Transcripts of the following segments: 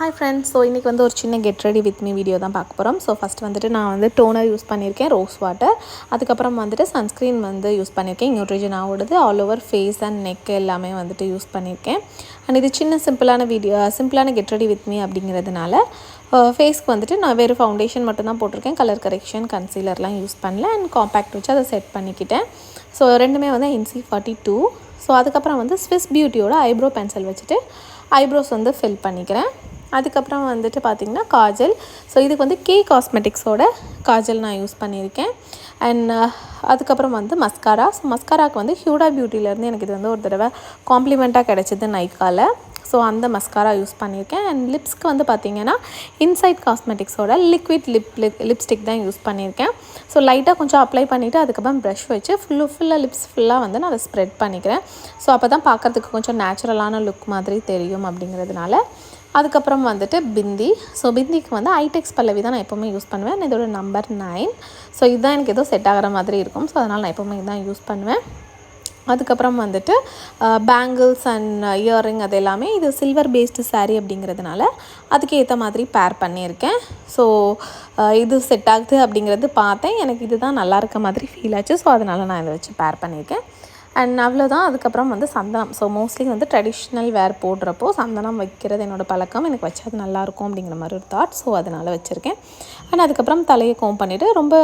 Hi friends, so இன்னைக்கு வந்து ஒரு சின்ன get ready with me video தான் பார்க்க போறோம். So first வந்துட்டு நான் வந்து toner யூஸ் பண்ணியிருக்கேன், ரோஸ் வாட்டர். அதுக்கப்புறம் வந்துட்டு sunscreen வந்து யூஸ் பண்ணியிருக்கேன், நியூட்ரிஜனா ஓடுது. All over face and neck எல்லாமே வந்துட்டு யூஸ் பண்ணியிருக்கேன். அண்ட் இது சின்ன சிம்பிளான get ready with me அப்படிங்கிறதுனால ஃபேஸ்க்கு வந்துட்டு நான் வேறு ஃபவுண்டேஷன் மட்டும் தான் போட்டிருக்கேன். கலர் கரெக்ஷன் கன்சீலர்லாம் யூஸ் பண்ணல. அண்ட் காம்பேக்ட் வச்சு அதை செட் பண்ணிக்கிட்டேன். ஸோ ரெண்டுமே வந்து NC42. ஸோ அதுக்கப்புறம் வந்து ஸ்விஸ் பியூட்டியோட ஐப்ரோ பென்சில் வச்சுட்டு ஐப்ரோஸ் வந்து ஃபில் பண்ணிக்கிறேன். அதுக்கப்புறம் வந்துட்டு பார்த்திங்கன்னா காஜல். ஸோ இதுக்கு வந்து கே காஸ்மெட்டிக்ஸோட காஜல் நான் யூஸ் பண்ணியிருக்கேன். அண்ட் அதுக்கப்புறம் வந்து மஸ்காரா. ஸோ மஸ்காராவுக்கு வந்து ஹியூடா பியூட்டிலேருந்து எனக்கு இது வந்து ஒரு தடவை காம்ப்ளிமெண்ட்டாக கிடச்சிது நைக்காவில். ஸோ அந்த மஸ்காரா யூஸ் பண்ணியிருக்கேன். அண்ட் லிப்ஸ்க்கு வந்து பார்த்திங்கன்னா இன்சைட் காஸ்மெட்டிக்ஸோட லிக்விட் லிப்ஸ்டிக் தான் யூஸ் பண்ணியிருக்கேன். ஸோ லைட்டாக கொஞ்சம் அப்ளை பண்ணிவிட்டு அதுக்கப்புறம் ப்ரஷ் வச்சு ஃபுல்லாக லிப்ஸ் ஃபுல்லாக வந்து நான் அதை ஸ்ப்ரெட் பண்ணிக்கிறேன். ஸோ அப்போ தான் பார்க்குறதுக்கு கொஞ்சம் நேச்சுரலான லுக் மாதிரி தெரியும் அப்படிங்கிறதுனால. அதுக்கப்புறம் வந்துட்டு பிந்தி. ஸோ பிந்திக்கு வந்து ஐடெக்ஸ் பல்லவி தான் நான் எப்போவுமே யூஸ் பண்ணுவேன். இதோட நம்பர் 9. ஸோ இதுதான் எனக்கு ஏதோ செட் ஆகிற மாதிரி இருக்கும். ஸோ அதனால் நான் எப்போவுமே இதுதான் யூஸ் பண்ணுவேன். அதுக்கப்புறம் வந்துட்டு பேங்கிள்ஸ் அண்ட் இயரிங் அது எல்லாமே இது சில்வர் பேஸ்டு சாரீ அப்படிங்கிறதுனால அதுக்கு ஏற்ற மாதிரி பேர் பண்ணியிருக்கேன். ஸோ இது செட் ஆகுது அப்படிங்கிறது பார்த்தேன், எனக்கு இது தான் நல்லா இருக்க மாதிரி ஃபீல் ஆச்சு. ஸோ அதனால் நான் இதை வச்சு பேர் பண்ணியிருக்கேன். அண்ட் அவ்வளோதான். அதுக்கப்புறம் வந்து சந்தனம். ஸோ மோஸ்ட்லி வந்து ட்ரெடிஷ்னல் வேர் போடுறப்போ சந்தனம் வைக்கிறது என்னோடய பழக்கம். எனக்கு வச்சா அது நல்லாயிருக்கும் அப்படிங்கிற மாதிரி ஒரு தாட். ஸோ அதனால் வச்சுருக்கேன். அண்ட் அதுக்கப்புறம் தலையை கோம் பண்ணிவிட்டு ரொம்ப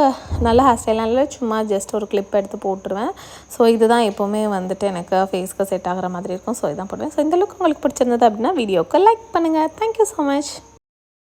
நல்ல ஹேர் ஸ்டைலாம் இல்லை, சும்மா ஜஸ்ட் ஒரு கிளிப் எடுத்து போட்டுருவேன். ஸோ இதுதான் எப்போவுமே வந்துட்டு எனக்கு ஃபேஸ்க்கு செட் ஆகிற மாதிரி இருக்கும். ஸோ இதான் போடுவேன். ஸோ இந்த லுக் உங்களுக்கு பிடிச்சிருந்தது அப்படின்னா வீடியோவுக்கு லைக் பண்ணுங்கள். Thank you so much.